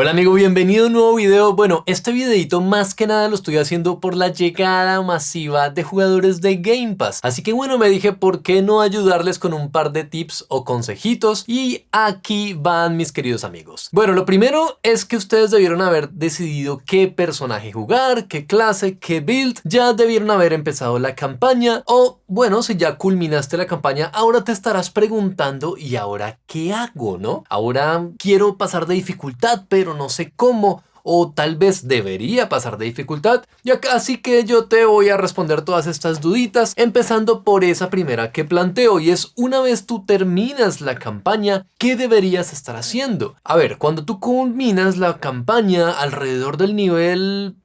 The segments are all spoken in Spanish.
Hola amigo, bienvenido a un nuevo video. Bueno, este videito más que nada lo estoy haciendo por la llegada masiva de jugadores de Game Pass. Así que bueno, me dije por qué no ayudarles con un par de tips o consejitos. Y aquí van mis queridos amigos. Bueno, lo primero es que ustedes debieron haber decidido qué personaje jugar, qué clase, qué build. Ya debieron haber empezado la campaña. O bueno, si ya culminaste la campaña, ahora te estarás preguntando ¿y ahora qué hago, no? Ahora quiero pasar de dificultad, pero no sé cómo, o tal vez debería pasar de dificultad, y acá así que yo te voy a responder todas estas duditas, empezando por esa primera que planteo, y es una vez tú terminas la campaña, ¿qué deberías estar haciendo? A ver, cuando tú culminas la campaña alrededor del nivel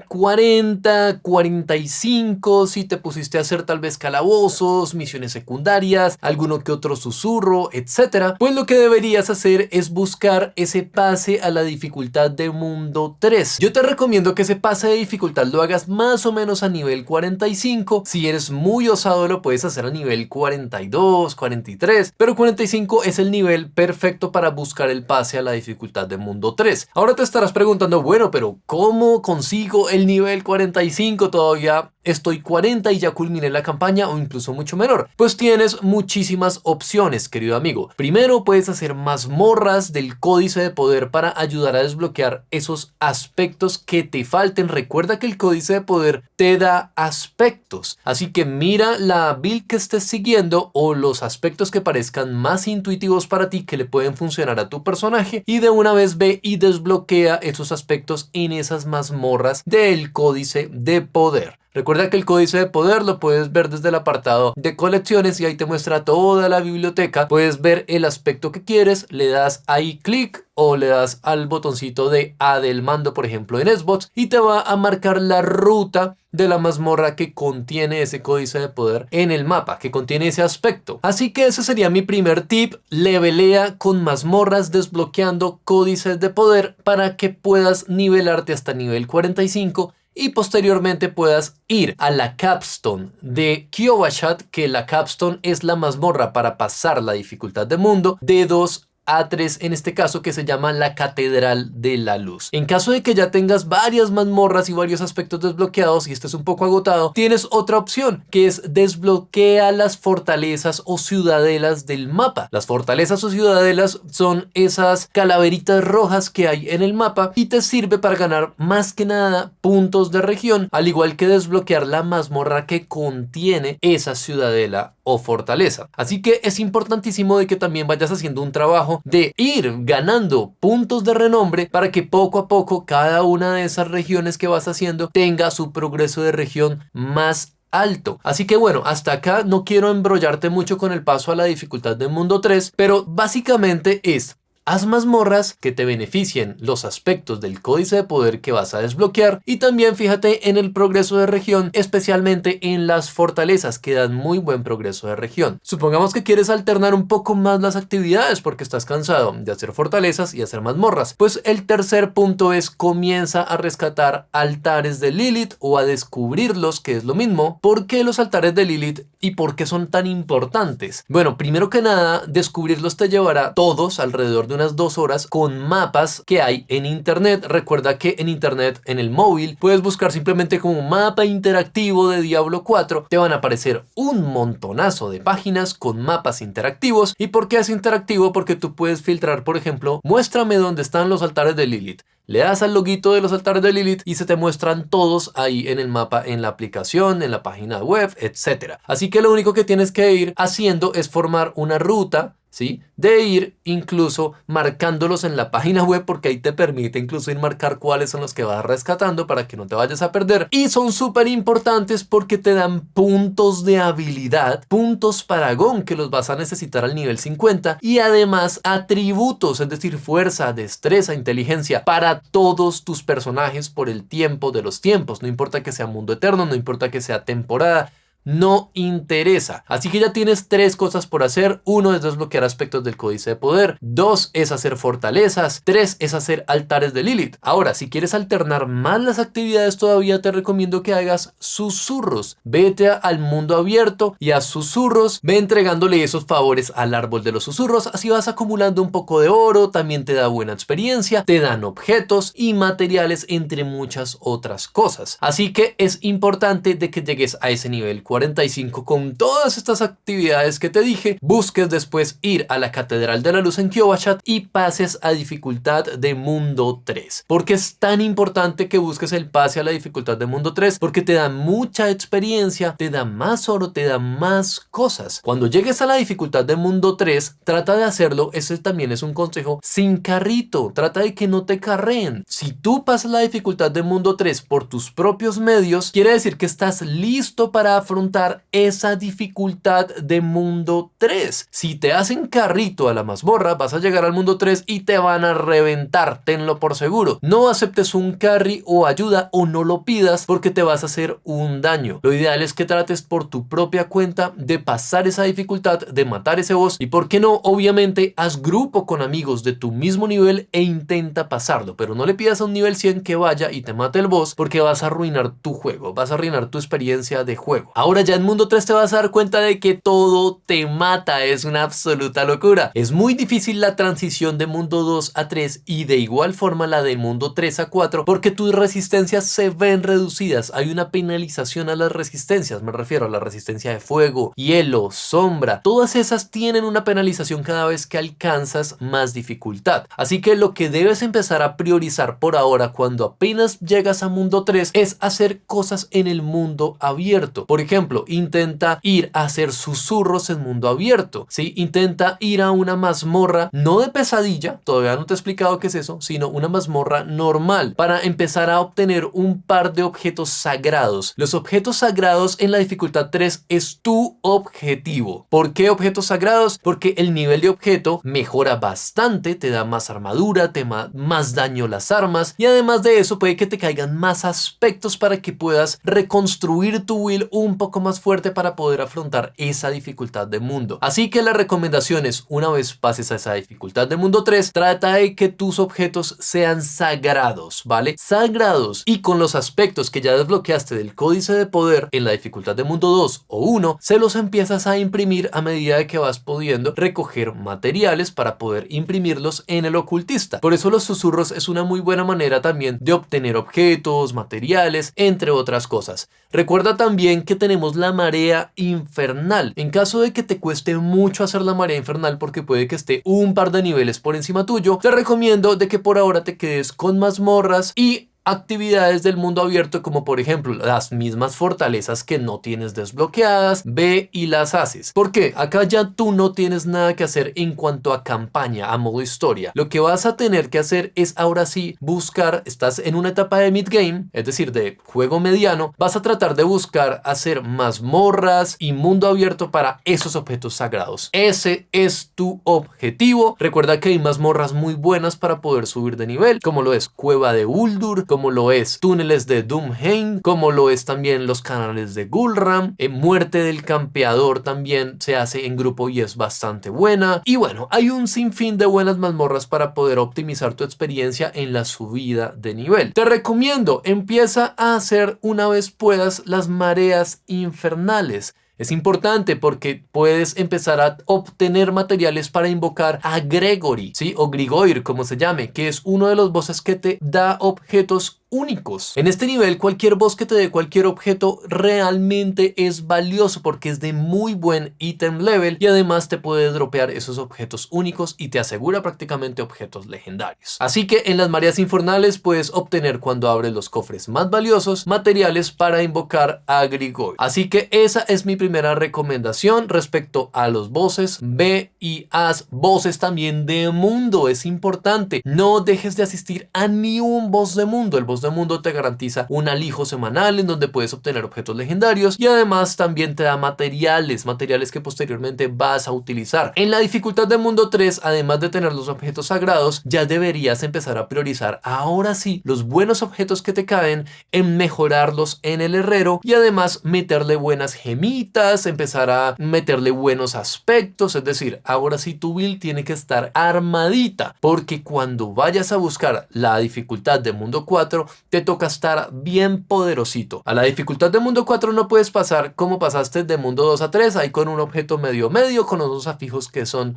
40, 45, si te pusiste a hacer tal vez calabozos, misiones secundarias, alguno que otro susurro, etcétera, pues lo que deberías hacer es buscar ese pase a la dificultad de mundo 3. Yo te recomiendo que ese pase de dificultad lo hagas más o menos a nivel 45. Si eres muy osado lo puedes hacer a nivel 42, 43, pero 45 es el nivel perfecto para buscar el pase a la dificultad de mundo 3. Ahora te estarás preguntando, bueno, pero ¿cómo consigo el nivel 45? Todavía estoy 40 y ya culminé la campaña, o incluso mucho menor. Pues tienes muchísimas opciones, querido amigo. Primero puedes hacer mazmorras del códice de poder para ayudar a desbloquear esos aspectos que te falten. Recuerda que el códice de poder te da aspectos, así que mira la build que estés siguiendo o los aspectos que parezcan más intuitivos para ti que le pueden funcionar a tu personaje, y de una vez ve y desbloquea esos aspectos en esas mazmorras del códice de poder. Recuerda que el códice de poder lo puedes ver desde el apartado de colecciones y ahí te muestra toda la biblioteca. Puedes ver el aspecto que quieres, le das ahí clic o le das al botoncito de A del mando, por ejemplo en Xbox, y te va a marcar la ruta de la mazmorra que contiene ese códice de poder en el mapa, que contiene ese aspecto. Así que ese sería mi primer tip: levelea con mazmorras desbloqueando códices de poder para que puedas nivelarte hasta nivel 45 y posteriormente puedas ir a la capstone de Kyovashad, que la capstone es la mazmorra para pasar la dificultad de mundo de 2 a 3 en este caso, que se llama la Catedral de la Luz. En caso de que ya tengas varias mazmorras y varios aspectos desbloqueados y estés un poco agotado, tienes otra opción, que es desbloquea las fortalezas o ciudadelas del mapa. Las fortalezas o ciudadelas son esas calaveritas rojas que hay en el mapa y te sirve para ganar más que nada puntos de región, al igual que desbloquear la mazmorra que contiene esa ciudadela o fortaleza. Así que es importantísimo de que también vayas haciendo un trabajo de ir ganando puntos de renombre para que poco a poco cada una de esas regiones que vas haciendo tenga su progreso de región más alto. Así que bueno, hasta acá no quiero embrollarte mucho con el paso a la dificultad del mundo 3, pero básicamente es: haz mazmorras que te beneficien los aspectos del códice de poder que vas a desbloquear, y también fíjate en el progreso de región, especialmente en las fortalezas que dan muy buen progreso de región. Supongamos que quieres alternar un poco más las actividades porque estás cansado de hacer fortalezas y hacer mazmorras. Pues el tercer punto es: comienza a rescatar altares de Lilith o a descubrirlos, que es lo mismo. ¿Por qué los altares de Lilith y por qué son tan importantes? Bueno, primero que nada, descubrirlos te llevará todos alrededor de unas 2 horas con mapas que hay en internet. Recuerda que en internet, en el móvil, puedes buscar simplemente como mapa interactivo de Diablo 4. Te van a aparecer un montonazo de páginas con mapas interactivos. ¿Y por qué es interactivo? Porque tú puedes filtrar, por ejemplo, muéstrame dónde están los altares de Lilith. Le das al loguito de los altares de Lilith y se te muestran todos ahí en el mapa, en la aplicación, en la página web, etc. Así que lo único que tienes que ir haciendo es formar una ruta, ¿sí? De ir incluso marcándolos en la página web, porque ahí te permite incluso ir marcar cuáles son los que vas rescatando para que no te vayas a perder. Y son súper importantes porque te dan puntos de habilidad, puntos Paragón, que los vas a necesitar al nivel 50, y además atributos, es decir, fuerza, destreza, inteligencia para todos tus personajes por el tiempo de los tiempos. No importa que sea mundo eterno, no importa que sea temporada, no interesa. Así que ya tienes 3 cosas por hacer. 1 es desbloquear aspectos del códice de poder, 2 es hacer fortalezas, 3 es hacer altares de Lilith. Ahora, si quieres alternar más las actividades, todavía te recomiendo que hagas susurros. Vete al mundo abierto y a susurros, ve entregándole esos favores al árbol de los susurros, así vas acumulando un poco de oro, también te da buena experiencia, te dan objetos y materiales, entre muchas otras cosas. Así que es importante de que llegues a ese nivel 45 con todas estas actividades que te dije, busques después ir a la Catedral de la Luz en Kyovashad y pases a dificultad de mundo 3. ¿Por qué es tan importante que busques el pase a la dificultad de mundo 3? Porque te da mucha experiencia, te da más oro, te da más cosas. Cuando llegues a la dificultad de mundo 3, trata de hacerlo, ese también es un consejo, sin carrito. Trata de que no te carreen. Si tú pasas la dificultad de mundo 3 por tus propios medios, quiere decir que estás listo para afrontar esa dificultad de mundo 3. Si te hacen carrito a la mazmorra, vas a llegar al mundo 3 y te van a reventar, tenlo por seguro. No aceptes un carry o ayuda o no lo pidas porque te vas a hacer un daño. Lo ideal es que trates por tu propia cuenta de pasar esa dificultad, de matar ese boss y, por qué no, obviamente haz grupo con amigos de tu mismo nivel e intenta pasarlo, pero no le pidas a un nivel 100 que vaya y te mate el boss porque vas a arruinar tu juego, vas a arruinar tu experiencia de juego. Ahora ya en mundo 3 te vas a dar cuenta de que todo te mata, es una absoluta locura. Es muy difícil la transición de mundo 2 a 3 y de igual forma la de mundo 3 a 4 porque tus resistencias se ven reducidas, hay una penalización a las resistencias, me refiero a la resistencia de fuego, hielo, sombra, todas esas tienen una penalización cada vez que alcanzas más dificultad. Así que lo que debes empezar a priorizar por ahora cuando apenas llegas a mundo 3 es hacer cosas en el mundo abierto. Por ejemplo, intenta ir a hacer susurros en mundo abierto, ¿sí? Intenta ir a una mazmorra, no de pesadilla, todavía no te he explicado qué es eso, sino una mazmorra normal, para empezar a obtener un par de objetos sagrados. Los objetos sagrados en la dificultad 3 es tu objetivo. ¿Por qué objetos sagrados? Porque el nivel de objeto mejora bastante, te da más armadura, te da más daño las armas y además de eso puede que te caigan más aspectos para que puedas reconstruir tu build un poco más fuerte para poder afrontar esa dificultad de mundo. Así que la recomendación es, una vez pases a esa dificultad de mundo 3, trata de que tus objetos sean sagrados, ¿vale? Sagrados, y con los aspectos que ya desbloqueaste del códice de poder en la dificultad de mundo 2 o 1, se los empiezas a imprimir a medida de que vas pudiendo recoger materiales para poder imprimirlos en el ocultista. Por eso los susurros es una muy buena manera también de obtener objetos, materiales, entre otras cosas. Recuerda también que tenemos la marea infernal. En caso de que te cueste mucho hacer la marea infernal porque puede que esté un par de niveles por encima tuyo, te recomiendo de que por ahora te quedes con mazmorras y actividades del mundo abierto, como por ejemplo las mismas fortalezas que no tienes desbloqueadas, ve y las haces. ¿Por qué? Acá ya tú no tienes nada que hacer en cuanto a campaña, a modo historia. Lo que vas a tener que hacer es ahora sí buscar, estás en una etapa de mid-game, es decir, de juego mediano, vas a tratar de buscar hacer mazmorras y mundo abierto para esos objetos sagrados. Ese es tu objetivo. Recuerda que hay mazmorras muy buenas para poder subir de nivel, como lo es Cueva de Uldur, como lo es túneles de Doomheim, como lo es también los canales de Gulram. Muerte del campeador también se hace en grupo y es bastante buena. Y bueno, hay un sinfín de buenas mazmorras para poder optimizar tu experiencia en la subida de nivel. Te recomiendo, empieza a hacer una vez puedas las mareas infernales. Es importante porque puedes empezar a obtener materiales para invocar a Gregory, ¿sí? O Grigoir, como se llame, que es uno de los bosses que te da objetos únicos. En este nivel, cualquier boss que te dé cualquier objeto realmente es valioso porque es de muy buen item level y además te puede dropear esos objetos únicos y te asegura prácticamente objetos legendarios. Así que en las mareas infernales puedes obtener, cuando abres los cofres más valiosos, materiales para invocar a Grigor. Así que esa es mi primera recomendación respecto a los bosses. Ve y haz bosses también de mundo, es importante. No dejes de asistir a ni un boss de mundo. El boss Voz de Mundo te garantiza un alijo semanal en donde puedes obtener objetos legendarios y además también te da materiales que posteriormente vas a utilizar. En la dificultad de Mundo 3, además de tener los objetos sagrados, ya deberías empezar a priorizar ahora sí los buenos objetos que te caen, en mejorarlos en el herrero y además meterle buenas gemitas, empezar a meterle buenos aspectos, es decir, ahora sí tu build tiene que estar armadita, porque cuando vayas a buscar la dificultad de Mundo 4 te toca estar bien poderosito. A la dificultad de Mundo 4 no puedes pasar como pasaste de Mundo 2 a 3, ahí con un objeto medio con unos afijos que son,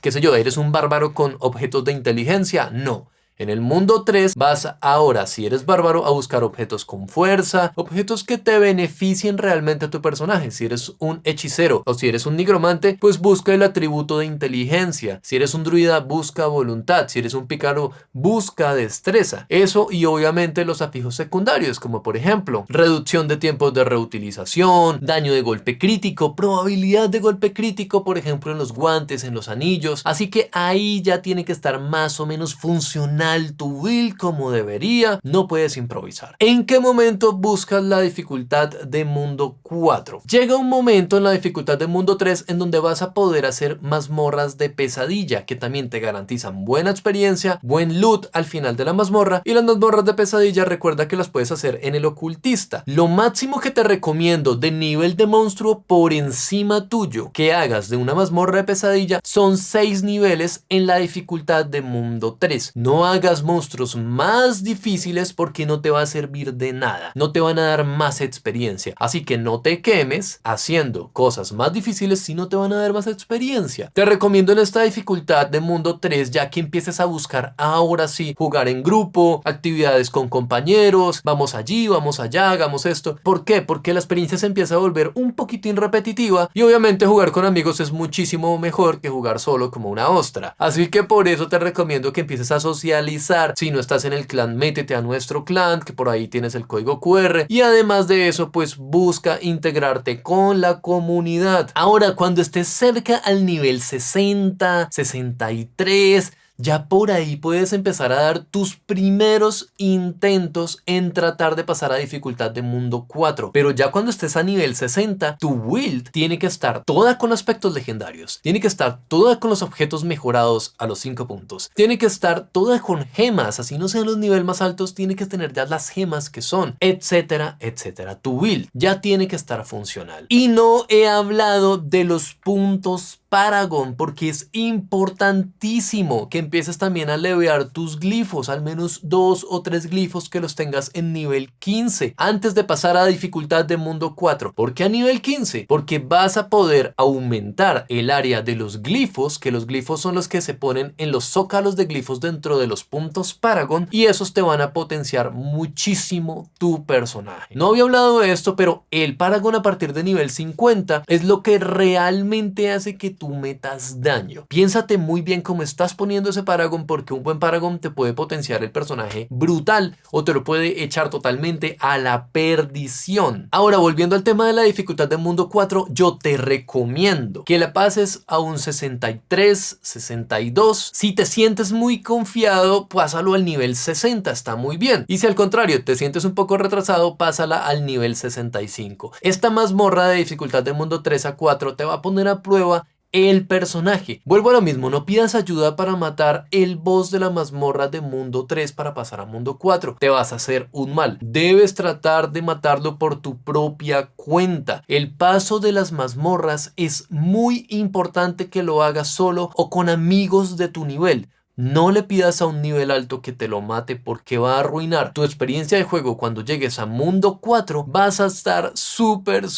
qué sé yo, eres un bárbaro con objetos de inteligencia. No. En el Mundo 3 vas ahora, si eres bárbaro, a buscar objetos con fuerza, objetos que te beneficien realmente a tu personaje. Si eres un hechicero o si eres un nigromante, pues busca el atributo de inteligencia. Si eres un druida, busca voluntad. Si eres un pícaro, busca destreza. Eso y obviamente los afijos secundarios, como por ejemplo, reducción de tiempos de reutilización, daño de golpe crítico, probabilidad de golpe crítico, por ejemplo, en los guantes, en los anillos. Así que ahí ya tiene que estar más o menos funcional tu build como debería, no puedes improvisar. ¿En qué momento buscas la dificultad de Mundo 4? Llega un momento en la dificultad de Mundo 3 en donde vas a poder hacer mazmorras de pesadilla que también te garantizan buena experiencia, buen loot al final de la mazmorra, y las mazmorras de pesadilla recuerda que las puedes hacer en el ocultista. Lo máximo que te recomiendo de nivel de monstruo por encima tuyo que hagas de una mazmorra de pesadilla son 6 niveles en la dificultad de Mundo 3. No hagas monstruos más difíciles porque no te va a servir de nada, no te van a dar más experiencia, así que no te quemes haciendo cosas más difíciles si no te van a dar más experiencia. Te recomiendo en esta dificultad de Mundo 3 ya que empieces a buscar ahora sí jugar en grupo, actividades con compañeros, vamos allí, vamos allá, hagamos esto. ¿Por qué? Porque la experiencia se empieza a volver un poquitín repetitiva y obviamente jugar con amigos es muchísimo mejor que jugar solo como una ostra, así que por eso te recomiendo que empieces a socializar. Si no estás en el clan, métete a nuestro clan, que por ahí tienes el código QR, y además de eso pues busca integrarte con la comunidad. Ahora, cuando estés cerca al nivel 60, 63, ya por ahí puedes empezar a dar tus primeros intentos en tratar de pasar a dificultad de Mundo 4. Pero ya cuando estés a nivel 60, tu build tiene que estar toda con aspectos legendarios. Tiene que estar toda con los objetos mejorados a los 5 puntos. Tiene que estar toda con gemas, así no sean los niveles más altos, tiene que tener ya las gemas que son, etcétera, etcétera. Tu build ya tiene que estar funcional. Y no he hablado de los puntos Paragon, porque es importantísimo que empieces también a levear tus glifos, al menos 2 o 3 glifos que los tengas en nivel 15 antes de pasar a dificultad de Mundo 4. ¿Por qué a nivel 15? Porque vas a poder aumentar el área de los glifos, que los glifos son los que se ponen en los zócalos de glifos dentro de los puntos Paragon, y esos te van a potenciar muchísimo tu personaje. No había hablado de esto, pero el Paragon a partir de nivel 50 es lo que realmente hace que tú metas daño. Piénsate muy bien cómo estás poniendo ese Paragon, porque un buen Paragon te puede potenciar el personaje brutal o te lo puede echar totalmente a la perdición. Ahora, volviendo al tema de la dificultad de Mundo 4, yo te recomiendo que la pases a un 63, 62. Si te sientes muy confiado, pásalo al nivel 60, está muy bien. Y si al contrario te sientes un poco retrasado, pásala al nivel 65. Esta mazmorra de dificultad de Mundo 3 a 4 te va a poner a prueba el personaje. Vuelvo a lo mismo, no pidas ayuda para matar el boss de la mazmorra de Mundo 3 para pasar a Mundo 4. Te vas a hacer un mal. Debes tratar de matarlo por tu propia cuenta. El paso de las mazmorras es muy importante que lo hagas solo o con amigos de tu nivel. No le pidas a un nivel alto que te lo mate porque va a arruinar tu experiencia de juego. Cuando llegues a Mundo 4 vas a estar súper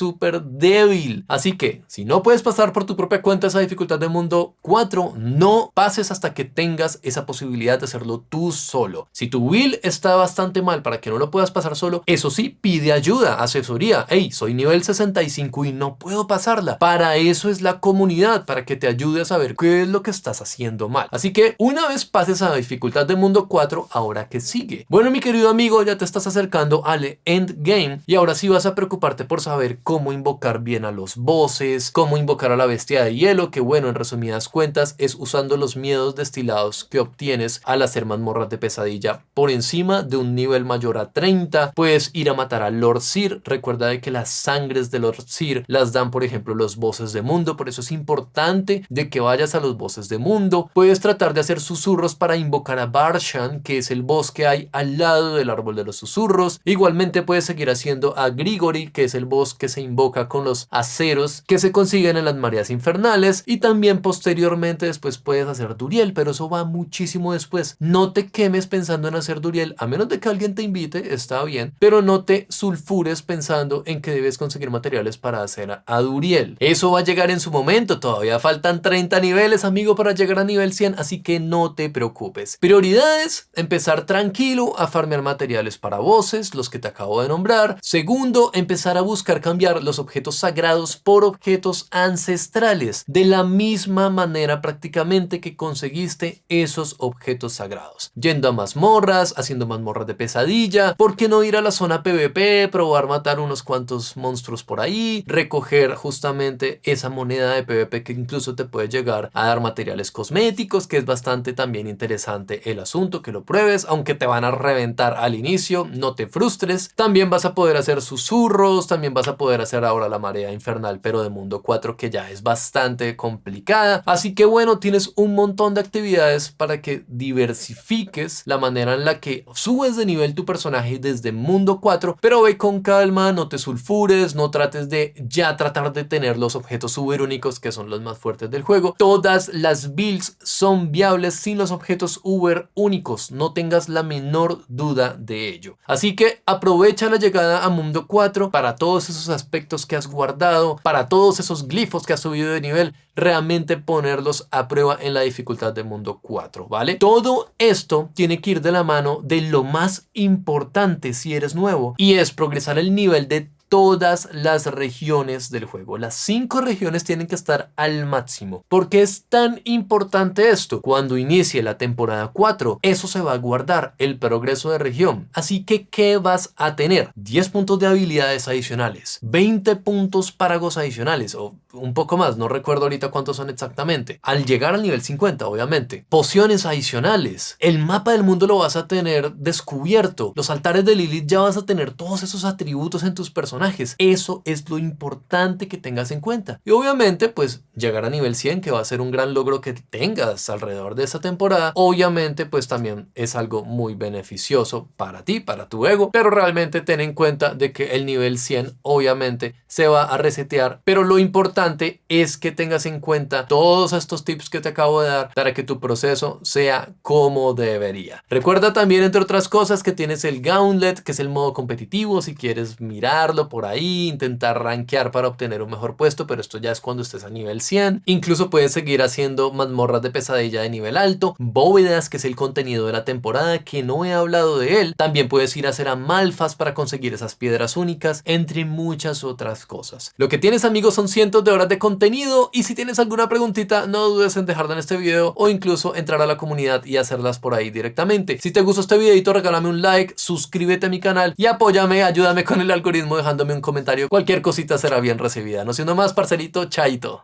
débil. Así que si no puedes pasar por tu propia cuenta esa dificultad de Mundo 4, no pases hasta que tengas esa posibilidad de hacerlo tú solo. Si tu build está bastante mal para que no lo puedas pasar solo, eso sí, pide ayuda, asesoría. Hey, soy nivel 65 y no puedo pasarla. Para eso es la comunidad, para que te ayude a saber qué es lo que estás haciendo mal. Así que una vez pases a dificultad de mundo 4, ahora que sigue. Bueno, mi querido amigo, ya te estás acercando al endgame y ahora sí vas a preocuparte por saber cómo invocar bien a los bosses, cómo invocar a la bestia de hielo, que bueno, en resumidas cuentas es usando los miedos destilados que obtienes al hacer mazmorras de pesadilla por encima de un nivel mayor a 30. Puedes ir a matar a Lord Seer. Recuerda de que las sangres de Lord Seer las dan, por ejemplo, los bosses de mundo, por eso es importante de que vayas a los bosses de mundo. Puedes tratar de hacer susurros para invocar a Barshan, que es el boss que hay al lado del árbol de los susurros. Igualmente puedes seguir haciendo a Grigori, que es el boss que se invoca con los aceros que se consiguen en las mareas infernales, y también posteriormente después puedes hacer Duriel, pero eso va muchísimo después. No te quemes pensando en hacer Duriel, a menos de que alguien te invite, está bien, pero no te sulfures pensando en que debes conseguir materiales para hacer a Duriel. Eso va a llegar en su momento, todavía faltan 30 niveles, amigo, para llegar a nivel 100, así que no te preocupes. Prioridades: empezar tranquilo a farmear materiales para bosses, los que te acabo de nombrar. Segundo, empezar a buscar cambiar los objetos sagrados por objetos ancestrales, de la misma manera prácticamente que conseguiste esos objetos sagrados. Yendo a mazmorras, haciendo mazmorras de pesadilla. ¿Por qué no ir a la zona PvP, probar matar unos cuantos monstruos por ahí, recoger justamente esa moneda de PvP que incluso te puede llegar a dar materiales cosméticos, que es bastante también interesante el asunto, que lo pruebes, aunque te van a reventar al inicio, no te frustres. También vas a poder hacer susurros, también vas a poder hacer ahora la marea infernal, pero de mundo 4, que ya es bastante complicada. Así que bueno, tienes un montón de actividades para que diversifiques la manera en la que subes de nivel tu personaje desde mundo 4, pero ve con calma, no te sulfures, no trates de ya tratar de tener los objetos super únicos, que son los más fuertes del juego. Todas las builds son viables sin los objetos uber únicos, no tengas la menor duda de ello. Así que aprovecha la llegada a mundo 4 para todos esos aspectos que has guardado, para todos esos glifos que has subido de nivel, realmente ponerlos a prueba en la dificultad de mundo 4, ¿vale? Todo esto tiene que ir de la mano de lo más importante si eres nuevo, y es progresar el nivel de todas las regiones del juego. Las 5 regiones tienen que estar al máximo. ¿Por qué es tan importante esto? Cuando inicie la temporada 4, eso se va a guardar, el progreso de región. Así que, ¿qué vas a tener? 10 puntos de habilidades adicionales, 20 puntos páragos adicionales, o un poco más, no recuerdo ahorita cuántos son exactamente. Al llegar al nivel 50, obviamente. Pociones adicionales. El mapa del mundo lo vas a tener descubierto. Los altares de Lilith, ya vas a tener todos esos atributos en tus personajes. Eso es lo importante que tengas en cuenta. Y obviamente, pues, llegar a nivel 100, que va a ser un gran logro que tengas alrededor de esta temporada, obviamente, pues también es algo muy beneficioso para ti, para tu ego, pero realmente ten en cuenta de que el nivel 100, obviamente, se va a resetear, pero lo importante es que tengas en cuenta todos estos tips que te acabo de dar para que tu proceso sea como debería. Recuerda también, entre otras cosas, que tienes el Gauntlet, que es el modo competitivo, si quieres mirarlo por ahí, intentar rankear para obtener un mejor puesto, pero esto ya es cuando estés a nivel 100. Incluso puedes seguir haciendo mazmorras de pesadilla de nivel alto, bóvedas, que es el contenido de la temporada, que no he hablado de él. También puedes ir a hacer Amalfas para conseguir esas piedras únicas, entre muchas otras cosas. Lo que tienes, amigos, son cientos de horas de contenido, y si tienes alguna preguntita, no dudes en dejarla en este video o incluso entrar a la comunidad y hacerlas por ahí directamente. Si te gustó este videito, regálame un like, suscríbete a mi canal y apóyame, ayúdame con el algoritmo dejándome un comentario. Cualquier cosita será bien recibida. No siendo más, parcerito, chaito.